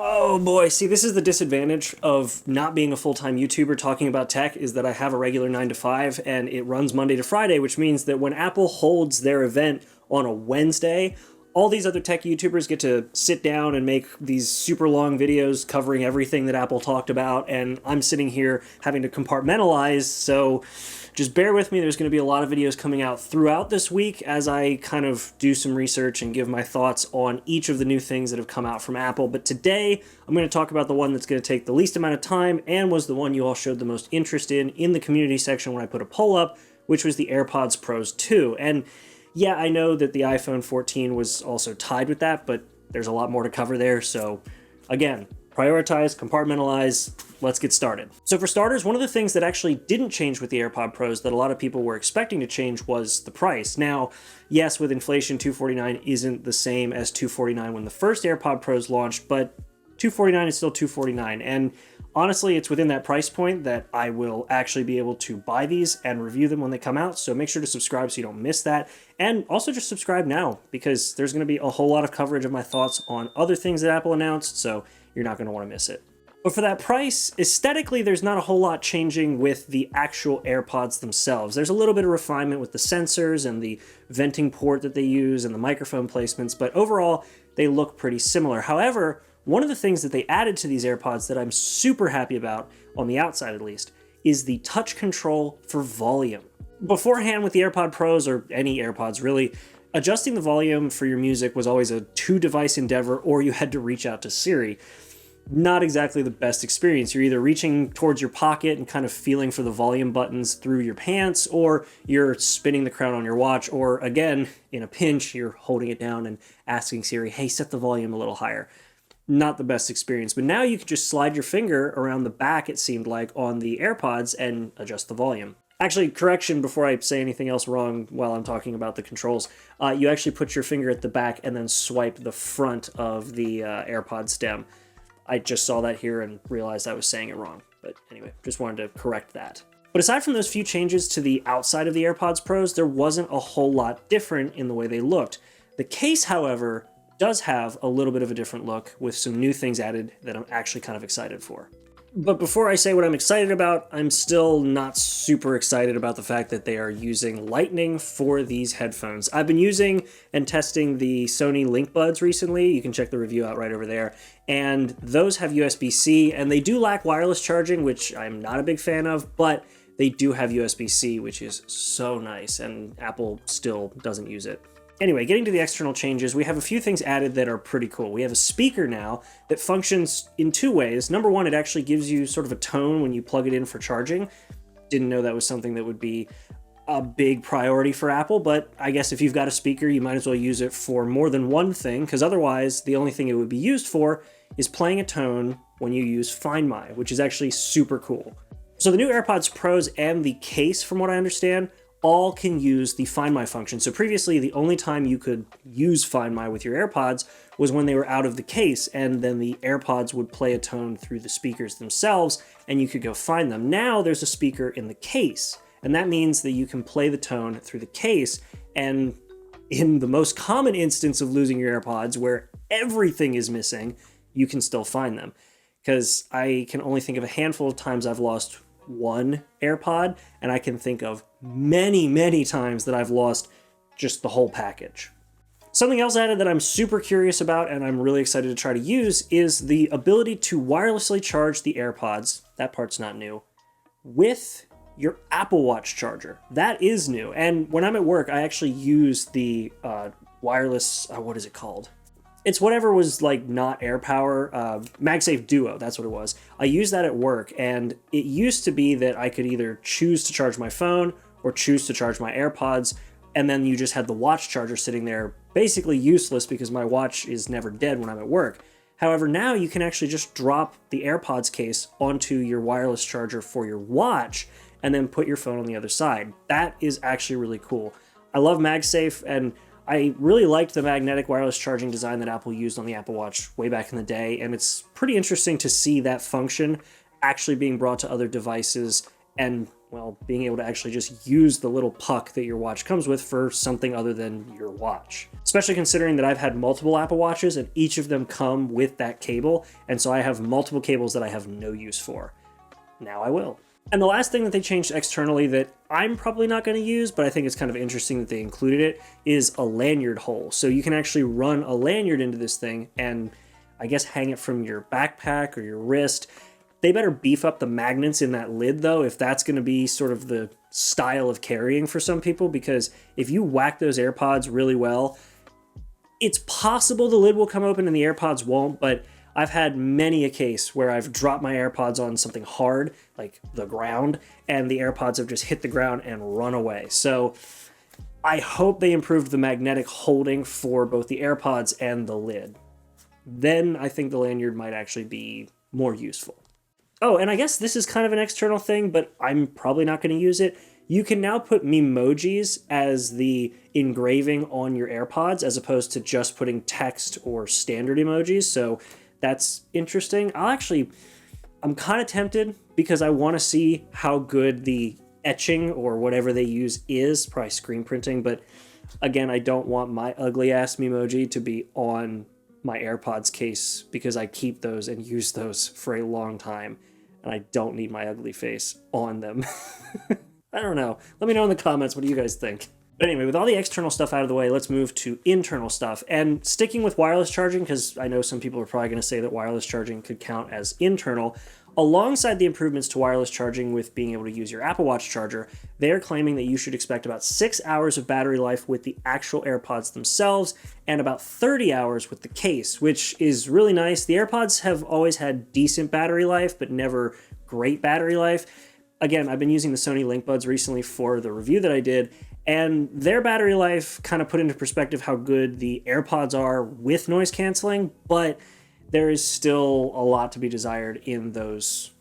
Oh boy, see, this is the disadvantage of not being a full-time YouTuber talking about tech, is that I have a regular 9 to 5 and it runs Monday to Friday, which means that when Apple holds their event on a Wednesday, all these other tech YouTubers get to sit down and make these super long videos covering everything that Apple talked about, and I'm sitting here having to compartmentalize, so just bear with me. There's going to be a lot of videos coming out throughout this week as I kind of do some research and give my thoughts on each of the new things that have come out from Apple. But today, I'm going to talk about the one that's going to take the least amount of time and was the one you all showed the most interest in the community section when I put a poll up, which was the AirPods Pros 2. And yeah, I know that the iPhone 14 was also tied with that, but there's a lot more to cover there. So again, prioritize, compartmentalize, let's get started. So for starters, one of the things that actually didn't change with the AirPod Pros that a lot of people were expecting to change was the price. Now, yes, with inflation, $249 isn't the same as $249 when the first AirPod Pros launched, but $249 is still $249. And honestly, it's within that price point that I will actually be able to buy these and review them when they come out. So make sure to subscribe so you don't miss that. And also just subscribe now, because there's going to be a whole lot of coverage of my thoughts on other things that Apple announced, so you're not going to want to miss it. But for that price, aesthetically, there's not a whole lot changing with the actual AirPods themselves. There's a little bit of refinement with the sensors and the venting port that they use and the microphone placements, but overall, they look pretty similar. However, one of the things that they added to these AirPods that I'm super happy about, on the outside at least, is the touch control for volume. Beforehand with the AirPod Pros, or any AirPods really, adjusting the volume for your music was always a two-device endeavor, or you had to reach out to Siri. Not exactly the best experience. You're either reaching towards your pocket and kind of feeling for the volume buttons through your pants, or you're spinning the crown on your watch, or again, in a pinch, you're holding it down and asking Siri, hey, set the volume a little higher. Not the best experience, but now you can just slide your finger around the back, it seemed like, on the AirPods and adjust the volume. Actually, correction before I say anything else wrong while I'm talking about the controls. You actually put your finger at the back and then swipe the front of the AirPod stem. I just saw that here and realized I was saying it wrong. But anyway, just wanted to correct that. But aside from those few changes to the outside of the AirPods Pros, there wasn't a whole lot different in the way they looked. The case, however, does have a little bit of a different look with some new things added that I'm actually kind of excited for. But before I say what I'm excited about, I'm still not super excited about the fact that they are using Lightning for these headphones. I've been using and testing the Sony Link Buds recently. You can check the review out right over there. And those have USB-C, and they do lack wireless charging, which I'm not a big fan of, but they do have USB-C, which is so nice, and Apple still doesn't use it. Anyway, getting to the external changes, we have a few things added that are pretty cool. We have a speaker now that functions in two ways. Number one, it actually gives you sort of a tone when you plug it in for charging. Didn't know that was something that would be a big priority for Apple, but I guess if you've got a speaker, you might as well use it for more than one thing, because otherwise, the only thing it would be used for is playing a tone when you use Find My, which is actually super cool. So the new AirPods Pros and the case, from what I understand, all can use the Find My function. So previously, the only time you could use Find My with your AirPods was when they were out of the case, and then the AirPods would play a tone through the speakers themselves, and you could go find them. Now there's a speaker in the case, and that means that you can play the tone through the case, and in the most common instance of losing your AirPods, where everything is missing, you can still find them. Because I can only think of a handful of times I've lost one AirPod, and I can think of many, many times that I've lost just the whole package. Something else added that I'm super curious about and I'm really excited to try to use is the ability to wirelessly charge the AirPods, that part's not new, with your Apple Watch charger. That is new, and when I'm at work, I actually use the wireless, what is it called? It's whatever was like not AirPower, MagSafe Duo, that's what it was. I use that at work, and it used to be that I could either choose to charge my phone or choose to charge my AirPods, and then you just had the watch charger sitting there, basically useless because my watch is never dead when I'm at work. However, now you can actually just drop the AirPods case onto your wireless charger for your watch and then put your phone on the other side. That is actually really cool. I love MagSafe, and I really liked the magnetic wireless charging design that Apple used on the Apple Watch way back in the day, and it's pretty interesting to see that function actually being brought to other devices and well, being able to actually just use the little puck that your watch comes with for something other than your watch. Especially considering that I've had multiple Apple Watches and each of them come with that cable, and so I have multiple cables that I have no use for. Now I will. And the last thing that they changed externally that I'm probably not going to use, but I think it's kind of interesting that they included it, is a lanyard hole. So you can actually run a lanyard into this thing and I guess hang it from your backpack or your wrist. They better beef up the magnets in that lid, though, if that's going to be sort of the style of carrying for some people, because if you whack those AirPods really well, it's possible the lid will come open and the AirPods won't, but I've had many a case where I've dropped my AirPods on something hard, like the ground, and the AirPods have just hit the ground and run away. So I hope they improved the magnetic holding for both the AirPods and the lid. Then I think the lanyard might actually be more useful. Oh, and I guess this is kind of an external thing, but I'm probably not going to use it. You can now put memojis as the engraving on your AirPods as opposed to just putting text or standard emojis, so that's interesting. I'm kind of tempted because I want to see how good the etching or whatever they use is, probably screen printing, but again, I don't want my ugly ass memoji to be on my AirPods case because I keep those and use those for a long time. And I don't need my ugly face on them. I don't know. Let me know in the comments, what do you guys think? But anyway, with all the external stuff out of the way, let's move to internal stuff. And sticking with wireless charging, because I know some people are probably going to say that wireless charging could count as internal, alongside the improvements to wireless charging with being able to use your Apple Watch charger, they are claiming that you should expect about 6 hours of battery life with the actual AirPods themselves and about 30 hours with the case, which is really nice. The AirPods have always had decent battery life, but never great battery life. Again, I've been using the Sony Link Buds recently for the review that I did, and their battery life kind of put into perspective how good the AirPods are with noise canceling, but there is still a lot to be desired in those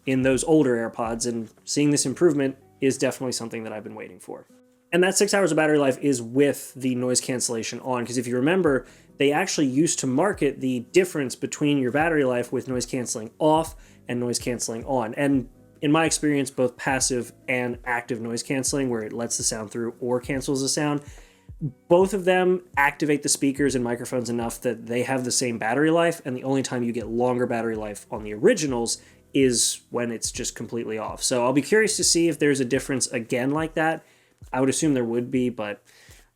older AirPods, and seeing this improvement is definitely something that I've been waiting for. And that 6 hours of battery life is with the noise cancellation on, because if you remember, they actually used to market the difference between your battery life with noise canceling off and noise canceling on. And in my experience, both passive and active noise canceling, where it lets the sound through or cancels the sound, both of them activate the speakers and microphones enough that they have the same battery life, and the only time you get longer battery life on the originals is when it's just completely off. So I'll be curious to see if there's a difference again like that. I would assume there would be, but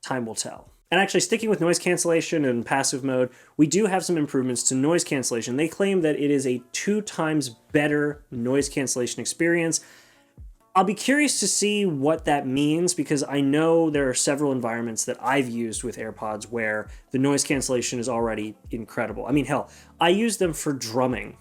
time will tell. And actually, sticking with noise cancellation and passive mode, we do have some improvements to noise cancellation. They claim that it is a 2 times better noise cancellation experience. I'll be curious to see what that means, because I know there are several environments that I've used with AirPods where the noise cancellation is already incredible. I mean, hell, I use them for drumming.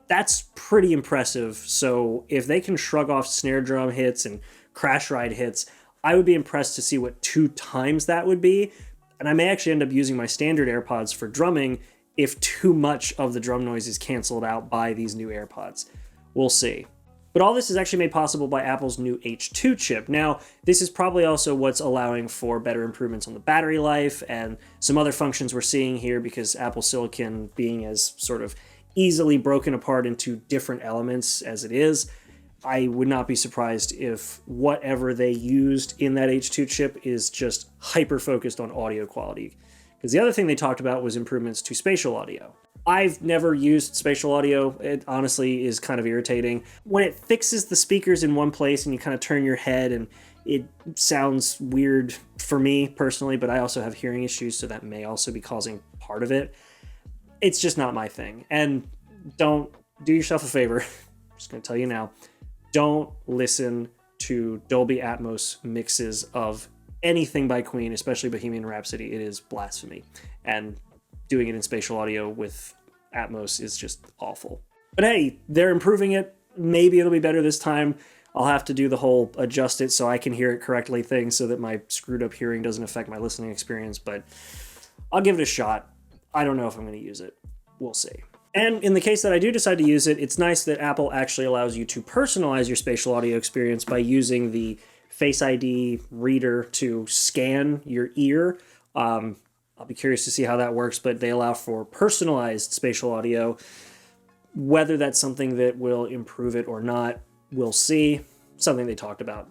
That's pretty impressive. So if they can shrug off snare drum hits and crash ride hits, I would be impressed to see what 2 times that would be. And I may actually end up using my standard AirPods for drumming if too much of the drum noise is canceled out by these new AirPods. We'll see. But all this is actually made possible by Apple's new H2 chip. Now, this is probably also what's allowing for better improvements on the battery life and some other functions we're seeing here, because Apple Silicon being as sort of easily broken apart into different elements as it is, I would not be surprised if whatever they used in that H2 chip is just hyper-focused on audio quality. Because the other thing they talked about was improvements to spatial audio. I've never used spatial audio. It honestly is kind of irritating. When it fixes the speakers in one place and you kind of turn your head, and it sounds weird for me personally, but I also have hearing issues, so that may also be causing part of it. It's just not my thing. And don't do yourself a favor. I'm just going to tell you now. Don't listen to Dolby Atmos mixes of anything by Queen, especially Bohemian Rhapsody. It is blasphemy. And doing it in spatial audio with Atmos is just awful. But hey, they're improving it. Maybe it'll be better this time. I'll have to do the whole adjust it so I can hear it correctly thing so that my screwed up hearing doesn't affect my listening experience, but I'll give it a shot. I don't know if I'm going to use it. We'll see. And in the case that I do decide to use it, it's nice that Apple actually allows you to personalize your spatial audio experience by using the Face ID reader to scan your ear. I'll be curious to see how that works, but they allow for personalized spatial audio. Whether that's something that will improve it or not, we'll see. something they talked about,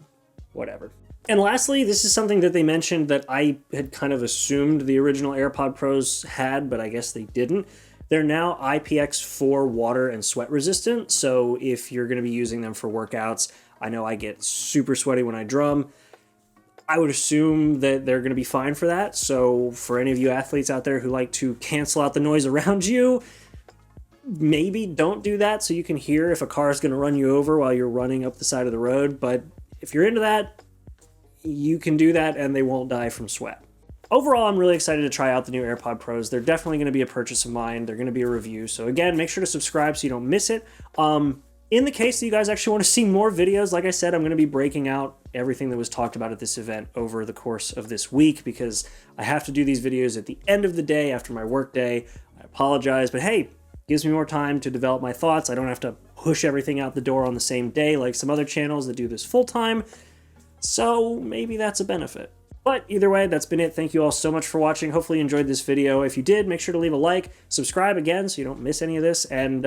whatever. And lastly, this is something that they mentioned that I had kind of assumed the original AirPod Pros had, but I guess they didn't. They're now IPX4 water and sweat resistant, so if you're going to be using them for workouts, I know I get super sweaty when I drum. I would assume that they're going to be fine for that, so for any of you athletes out there who like to cancel out the noise around you, maybe don't do that so you can hear if a car is going to run you over while you're running up the side of the road, but if you're into that, you can do that and they won't die from sweat. Overall, I'm really excited to try out the new AirPod Pros. They're definitely going to be a purchase of mine. They're going to be a review. So again, make sure to subscribe so you don't miss it. In the case that you guys actually want to see more videos, like I said, I'm going to be breaking out everything that was talked about at this event over the course of this week because I have to do these videos at the end of the day after my work day. I apologize, but hey, gives me more time to develop my thoughts. I don't have to push everything out the door on the same day like some other channels that do this full time. So maybe that's a benefit. But either way, that's been it. Thank you all so much for watching. Hopefully you enjoyed this video. If you did, make sure to leave a like, subscribe again so you don't miss any of this, and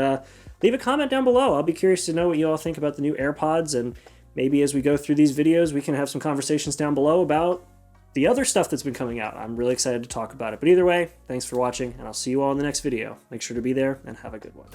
leave a comment down below. I'll be curious to know what you all think about the new AirPods, and maybe as we go through these videos, we can have some conversations down below about the other stuff that's been coming out. I'm really excited to talk about it. But either way, thanks for watching, and I'll see you all in the next video. Make sure to be there, and have a good one.